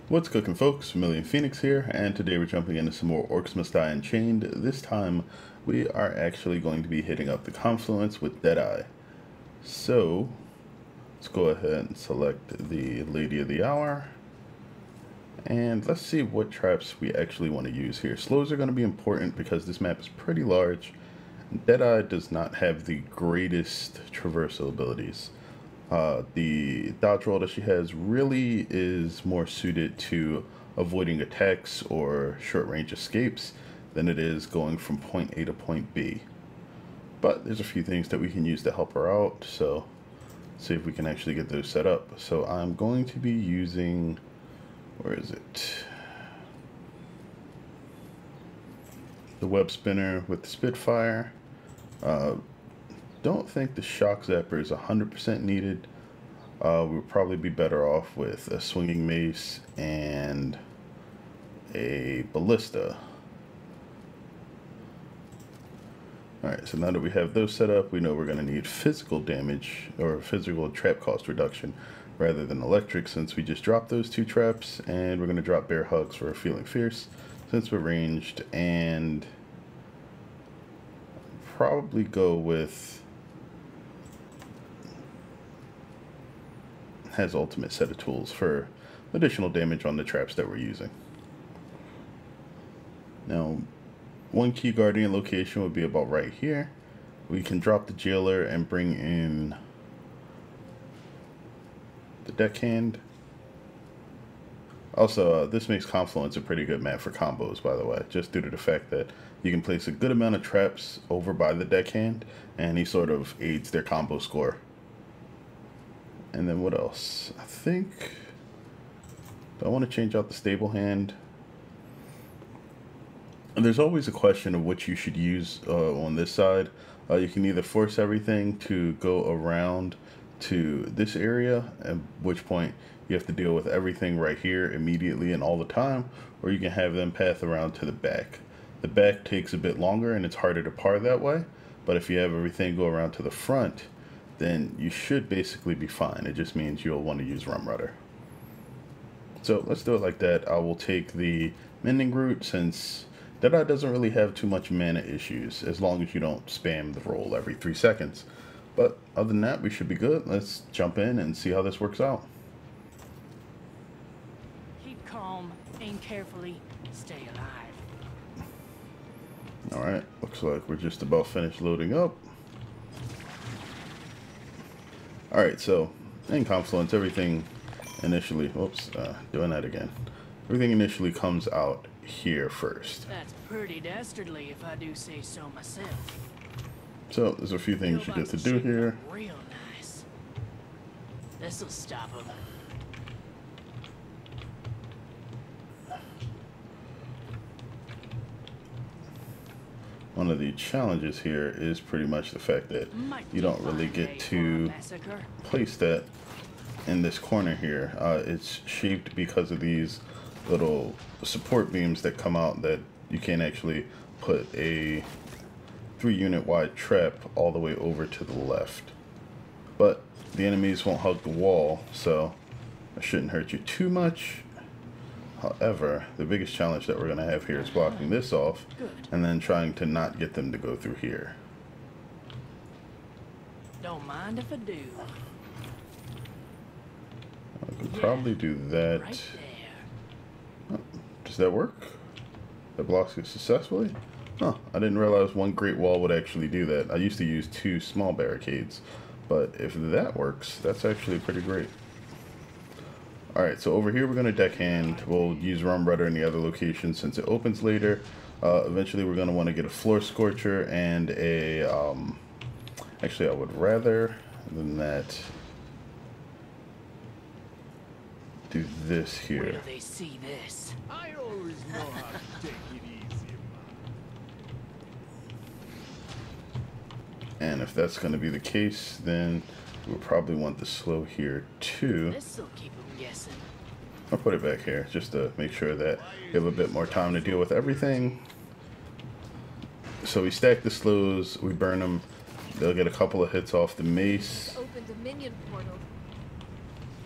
What's cooking, folks? Vermillion Phoenix here, and today we're jumping into some more Orcs Must Die Unchained. This time, we are actually going to be hitting up the Confluence with Deadeye. So, let's go ahead and select the Lady of the Hour. And let's see what traps we actually want to use here. Slows are going to be important because this map is pretty large. Deadeye does not have the greatest traversal abilities. The dodge roll that she has really is more suited to avoiding attacks or short range escapes than it is going from point A to point B. But there's a few things that we can use to help her out, so let's see if we can actually get those set up. So I'm going to be using, where is it? The web spinner with the Spitfire. Don't think the shock zapper is 100% needed. We'll probably be better off with a swinging mace and a ballista. Alright, so now that we have those set up, we know we're going to need physical damage or physical trap cost reduction rather than electric, since we just dropped those two traps, and we're going to drop bear hugs for feeling fierce since we're ranged, and probably go with has ultimate set of tools for additional damage on the traps that we're using. Now, one key guardian location would be about right here. We can drop the jailer and bring in the deckhand. Also, this makes Confluence a pretty good map for combos, by the way, just due to the fact that you can place a good amount of traps over by the deckhand, and he sort of aids their combo score. And then what else? I think I want to change out the stable hand. And there's always a question of what you should use on this side. You can either force everything to go around to this area, at which point you have to deal with everything right here immediately and all the time, or you can have them path around to the back. The back takes a bit longer and it's harder to par that way, but if you have everything go around to the front, then you should basically be fine. It just means you'll want to use Rum Rudder. So let's do it like that. I will take the Mending Root, since Deadeye doesn't really have too much mana issues as long as you don't spam the roll every 3 seconds. But other than that, we should be good. Let's jump in and see how this works out. Keep calm, aim carefully, stay alive. Alright, looks like we're just about finished loading up. Alright, so in Confluence, everything initially, doing that again. Everything initially comes out here first. That's pretty dastardly, if I do say so myself. So there's a few things you get to do here. Real nice. This'll stop him. One of the challenges here is pretty much the fact that you don't really get to place that in this corner here. It's shaped because of these little support beams that come out that you can't actually put a 3-unit wide trap all the way over to the left. But the enemies won't hug the wall, so it shouldn't hurt you too much. However, the biggest challenge that we're going to have here is blocking this off and then trying to not get them to go through here. Don't mind if I do. I could probably do that. Right there. Oh, does that work? That blocks it successfully? Huh, I didn't realize one Great Wall would actually do that. I used to use 2 small barricades, but if that works, that's actually pretty great. Alright, so over here we're going to deckhand. We'll use Rum Rudder in the other location since it opens later. Eventually we're going to want to get a Floor Scorcher and a... actually, I would rather than that do this here. Where do they see this? I always know how to take it easy. And if that's going to be the case, then we'll probably want the slow here too. This'll keep them guessing. I'll put it back here just to make sure that we have a bit more time to deal with everything. So we stack the slows, we burn them. They'll get a couple of hits off the mace. Opened a minion portal.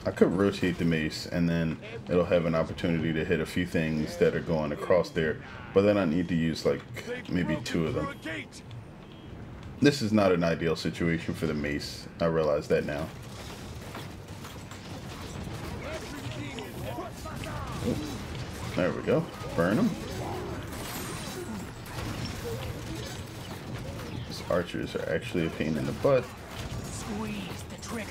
I could rotate the mace and then it'll have an opportunity to hit a few things that are going across there, but then I need to use like maybe 2 of them. This is not an ideal situation for the mace. I realize that now. Ooh, there we go. Burn them. These archers are actually a pain in the butt. Squeeze the trigger.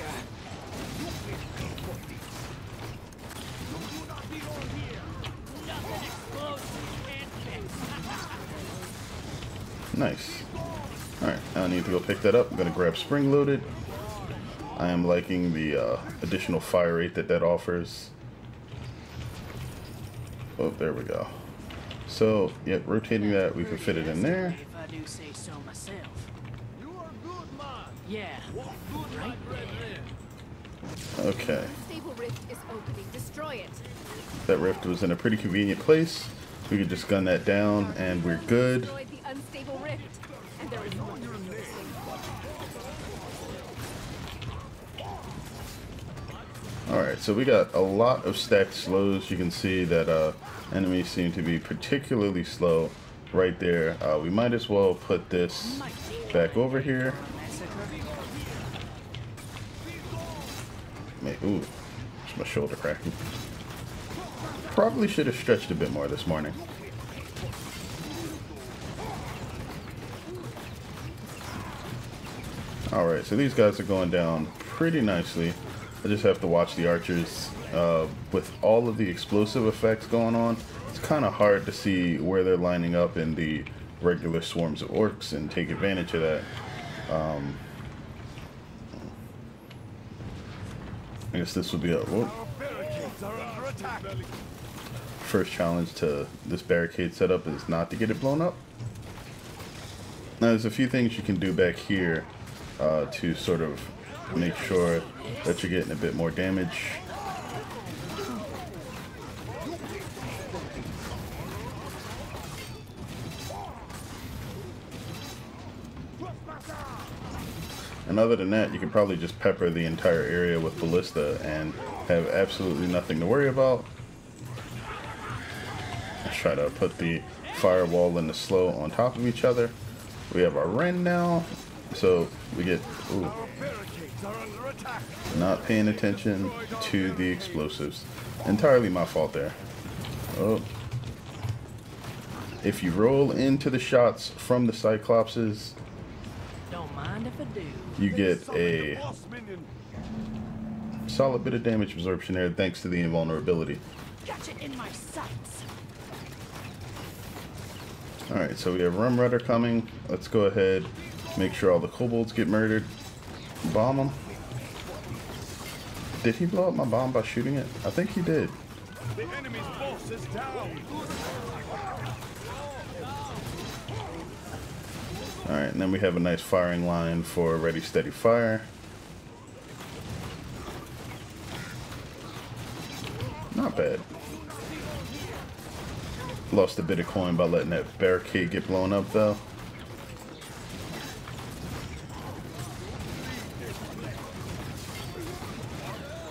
Nice. Alright, I need to go pick that up. I'm going to grab spring loaded. I am liking the additional fire rate that offers. Oh, there we go. So, yep, rotating that, we can fit it in there. If I do say so myself. You are good, man. Yeah. Walk good Right like there. Okay. Unstable rift is opening. Destroy it. That rift was in a pretty convenient place. We could just gun that down and we're good. Destroy the unstable rift. And there is no Alright, so we got a lot of stacked slows. You can see that enemies seem to be particularly slow right there. We might as well put this back over here. Ooh, it's my shoulder cracking. Probably should have stretched a bit more this morning. Alright, so these guys are going down pretty nicely. I just have to watch the archers. With all of the explosive effects going on, it's kind of hard to see where they're lining up in the regular swarms of orcs and take advantage of that. I guess this would be a first challenge to this barricade setup is not to get it blown up. Now there's a few things you can do back here to sort of make sure that you're getting a bit more damage. And other than that, you can probably just pepper the entire area with ballista and have absolutely nothing to worry about. Let's try to put the firewall and the slow on top of each other. We have our Ren now, so we get... Ooh. Not paying attention to the explosives. Entirely my fault there. Oh. If you roll into the shots from the Cyclopses, Don't mind if I do. you get a solid bit of damage absorption there thanks to the invulnerability. Gotcha in my sights. Alright, so we have Rum Rudder coming. Let's go ahead, make sure all the kobolds get murdered. Bomb them. Did he blow up my bomb by shooting it? I think he did. The enemy's boss is down. Alright, and then we have a nice firing line for ready, steady, fire. Not bad. Lost a bit of coin by letting that barricade get blown up though.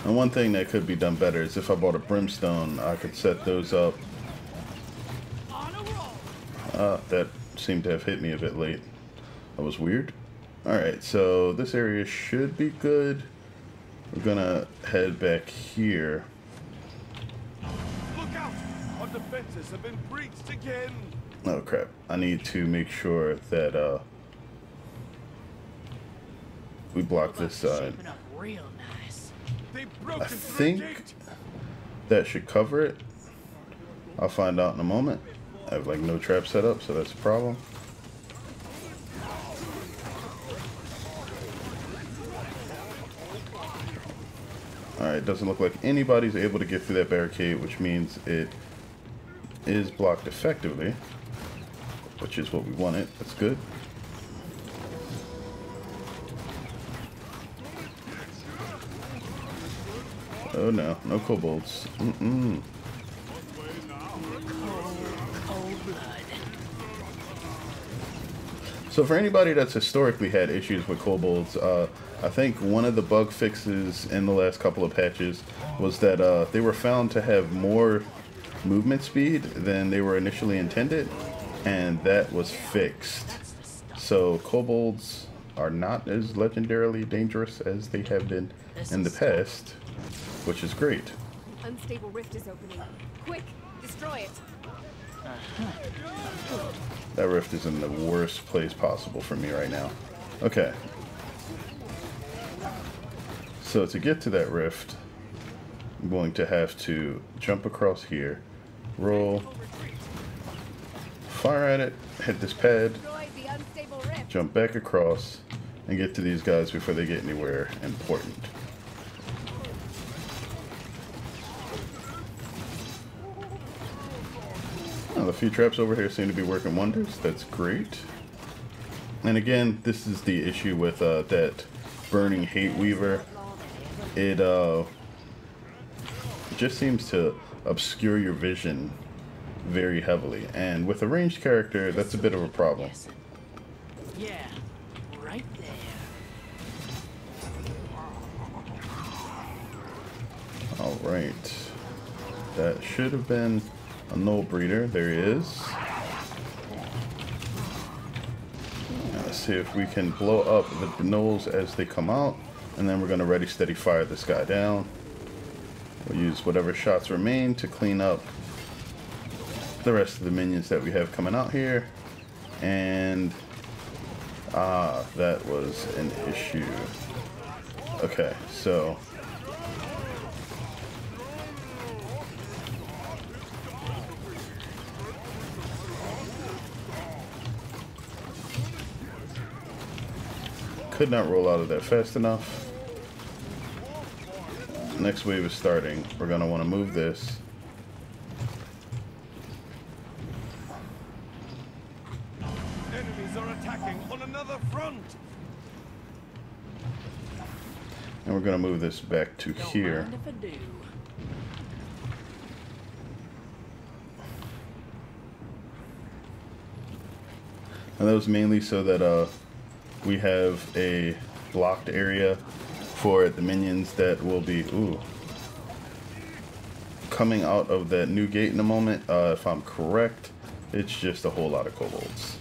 And one thing that could be done better is if I bought a brimstone, I could set those up. That seemed to have hit me a bit late. That was weird. Alright, so this area should be good. We're gonna head back here. Look out! Our defenses have been breached again. Oh crap. I need to make sure that we block this side. Shaping up real nice. They've I broken through a think gate. that should cover it. I'll find out in a moment. I have like no trap set up, so that's a problem. Alright, doesn't look like anybody's able to get through that barricade, which means it is blocked effectively, which is what we wanted. That's good. Oh no, no kobolds. Mm-mm. Cold blood. So for anybody that's historically had issues with kobolds, I think one of the bug fixes in the last couple of patches was that they were found to have more movement speed than they were initially intended, and that was fixed. So kobolds are not as legendarily dangerous as they have been in the past, which is great. Unstable rift is opening. Quick, destroy it. That rift is in the worst place possible for me right now. Okay. So to get to that rift, I'm going to have to jump across here, roll, fire at it, hit this pad, Destroy the unstable rift. jump back across, and get to these guys before they get anywhere important. Oh, the few traps over here seem to be working wonders. That's great. And again, this is the issue with that burning hate weaver. It just seems to obscure your vision very heavily, and with a ranged character, that's a bit of a problem. Yeah, right there. Alright. That should have been a null breeder. There he is. Now let's see if we can blow up the gnolls as they come out, and then we're going to ready steady fire this guy down. We'll use whatever shots remain to clean up the rest of the minions that we have coming out here. And that was an issue. Okay, so could not roll out of that fast enough. Next wave is starting. We're going to want to move this. Enemies are attacking on another front. And we're going to move this back to here. Don't mind if I do. And that was mainly so that we have a blocked area for the minions that will be coming out of that new gate in a moment. If I'm correct, it's just a whole lot of kobolds.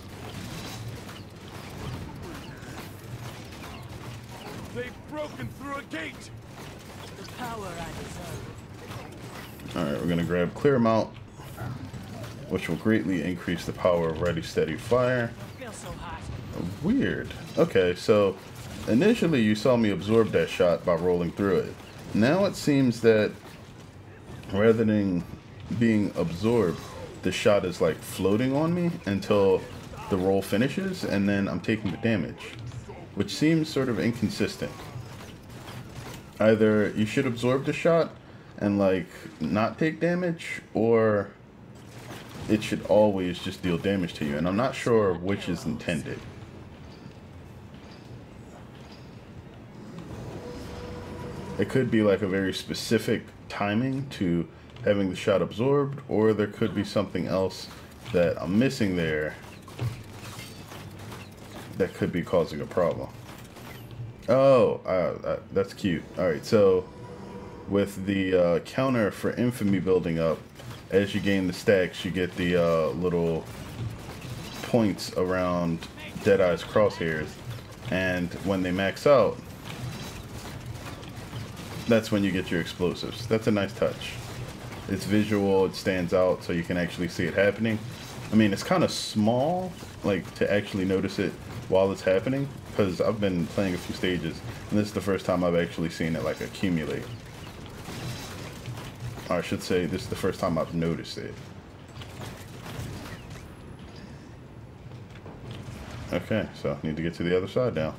They've broken through a gate. The power I deserve. Alright, we're going to grab clear them out, which will greatly increase the power of ready steady fire. Feels so hot. Weird. Okay, so initially you saw me absorb that shot by rolling through it. Now it seems that rather than being absorbed, the shot is like floating on me until the roll finishes, and then I'm taking the damage, which seems sort of inconsistent. Either you should absorb the shot and like not take damage, or it should always just deal damage to you, and I'm not sure which is intended. It could be like a very specific timing to having the shot absorbed, or there could be something else that I'm missing there that could be causing a problem. Oh, that's cute. Alright, so with the counter for infamy building up, as you gain the stacks, you get the little points around Deadeye's crosshairs, and when they max out, that's when you get your explosives. That's a nice touch. It's visual, it stands out, so you can actually see it happening. I mean, it's kind of small, like, to actually notice it while it's happening, because I've been playing a few stages, and this is the first time I've actually seen it, like, accumulate. Or I should say, this is the first time I've noticed it. Okay, so I need to get to the other side now.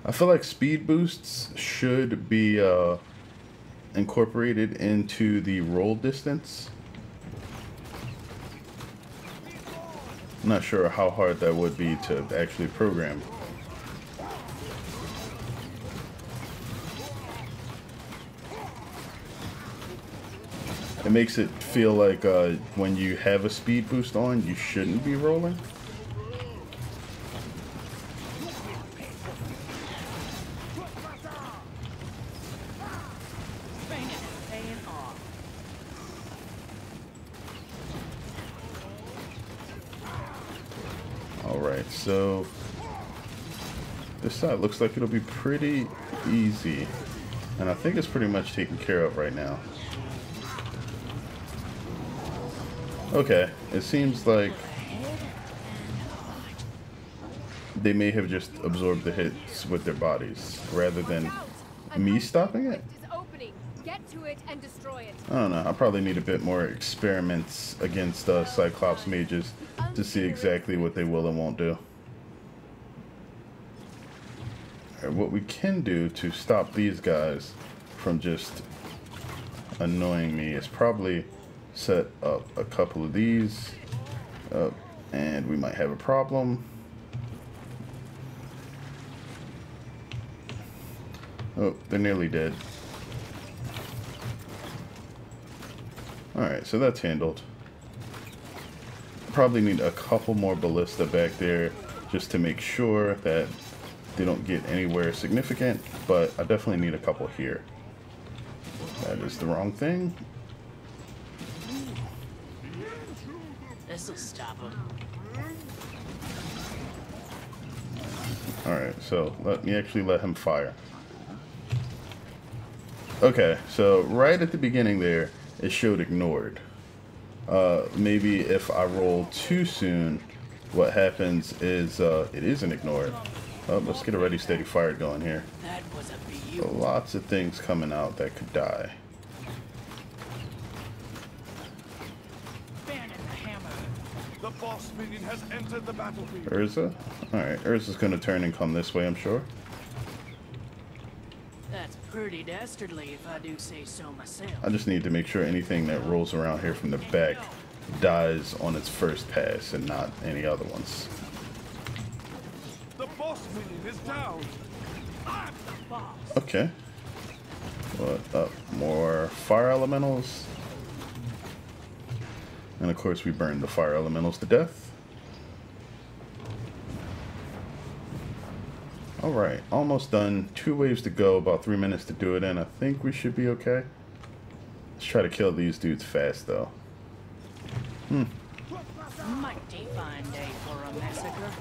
I feel like speed boosts should be incorporated into the roll distance. I'm not sure how hard that would be to actually program. It makes it feel like when you have a speed boost on, you shouldn't be rolling. Alright, so this side looks like it'll be pretty easy. And I think it's pretty much taken care of right now. Okay, it seems like they may have just absorbed the hits with their bodies rather than me stopping it. Get to it and destroy it. I don't know. I probably need a bit more experiments against Cyclops mages to see exactly what they will and won't do. Alright, what we can do to stop these guys from just annoying me is probably set up a couple of these up, and we might have a problem. Oh, they're nearly dead. Alright, so that's handled. Probably need a couple more ballista back there just to make sure that they don't get anywhere significant, but I definitely need a couple here. That is the wrong thing. This'll stop him. Alright, so let me actually let him fire. Okay, so right at the beginning there, it showed ignored. Maybe if I roll too soon, what happens is it isn't ignored. Oh, let's get a ready, steady, fire going here. That was a So beauty. lots of things coming out that could die. Bandit the hammer. The boss minion has entered the battlefield. Urza? Alright, Urza's gonna turn and come this way, I'm sure. That's pretty dastardly, if I do say so myself. I just need to make sure anything that rolls around here from the back dies on its first pass and not any other ones. The boss minion is down. I'm the boss. Okay. What up? More fire elementals. And of course we burned the fire elementals to death. Alright, almost done. 2 waves to go, about 3 minutes to do it in. I think we should be okay. Let's try to kill these dudes fast though. Mighty fine day for a massacre.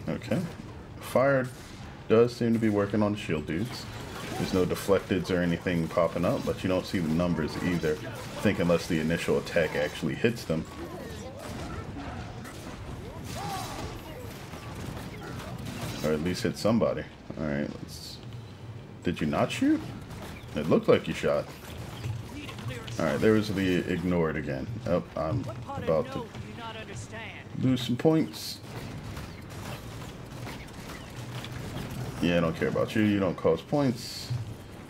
Okay. Fire does seem to be working on the shield dudes. There's no deflecteds or anything popping up, but you don't see the numbers either. I think unless the initial attack actually hits them. Or at least hit somebody. Alright, let's... Did you not shoot? It looked like you shot. Alright, there was the ignored again. Oh, I'm What part about of to no do you not understand? lose some points. Yeah, I don't care about you. You don't cause points.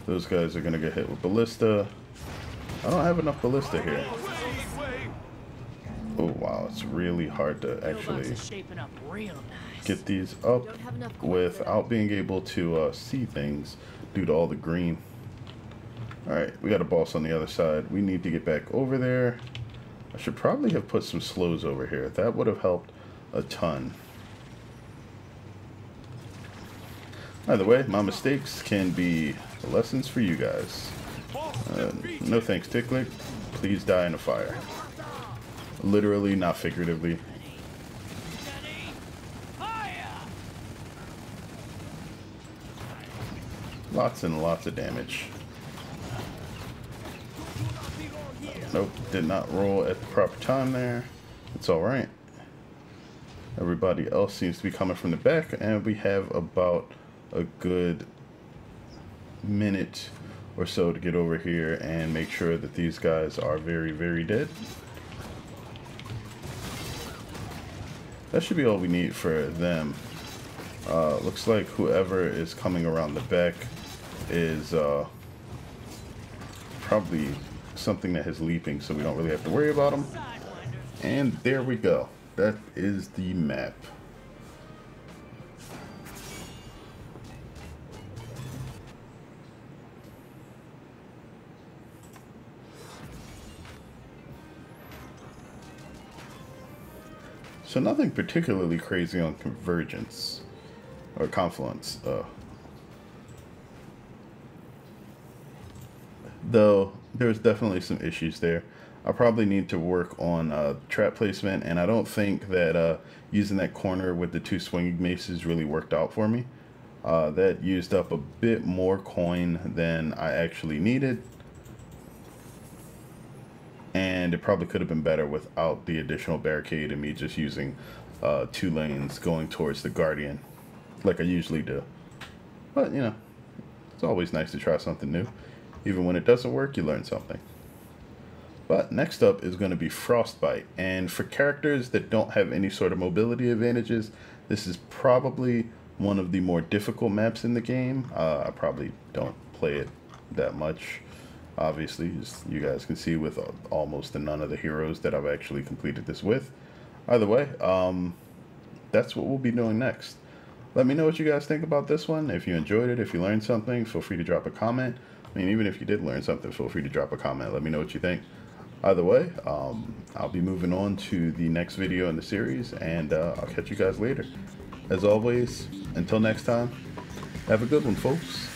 Those guys are going to get hit with ballista. I don't have enough ballista here. Oh, wow. It's really hard to Pillbox actually is shaping up real nice. get these up Don't have enough coin without being able to see things due to all the green. Alright, we got a boss on the other side. We need to get back over there. I should probably have put some slows over here. That would have helped a ton. Either way, my mistakes can be lessons for you guys. No thanks, Ticklick. Please die in a fire. Literally, not figuratively. Ready? Fire! Lots and lots of damage. Nope, did not roll at the proper time there. It's alright. Everybody else seems to be coming from the back, and we have about a good minute or so to get over here and make sure that these guys are very, very dead. That should be all we need for them. Looks like whoever is coming around the back is probably something that has leaping, so we don't really have to worry about them. And there we go. That is the map. So nothing particularly crazy on Convergence or Confluence, though there's definitely some issues there. I probably need to work on trap placement, and I don't think that using that corner with the 2 swinging maces really worked out for me. That used up a bit more coin than I actually needed, and it probably could have been better without the additional barricade and me just using 2 lanes going towards the Guardian like I usually do. But, you know, it's always nice to try something new. Even when it doesn't work, you learn something. But next up is going to be Frostbite, and for characters that don't have any sort of mobility advantages, this is probably one of the more difficult maps in the game. I probably don't play it that much, obviously, as you guys can see with almost none of the heroes that I've actually completed this with. Either way, that's what we'll be doing next. Let me know what you guys think about this one. If you enjoyed it, if you learned something, feel free to drop a comment. I mean, even if you did learn something, feel free to drop a comment. Let me know what you think. Either way, I'll be moving on to the next video in the series, and I'll catch you guys later. As always, until next time, have a good one, folks.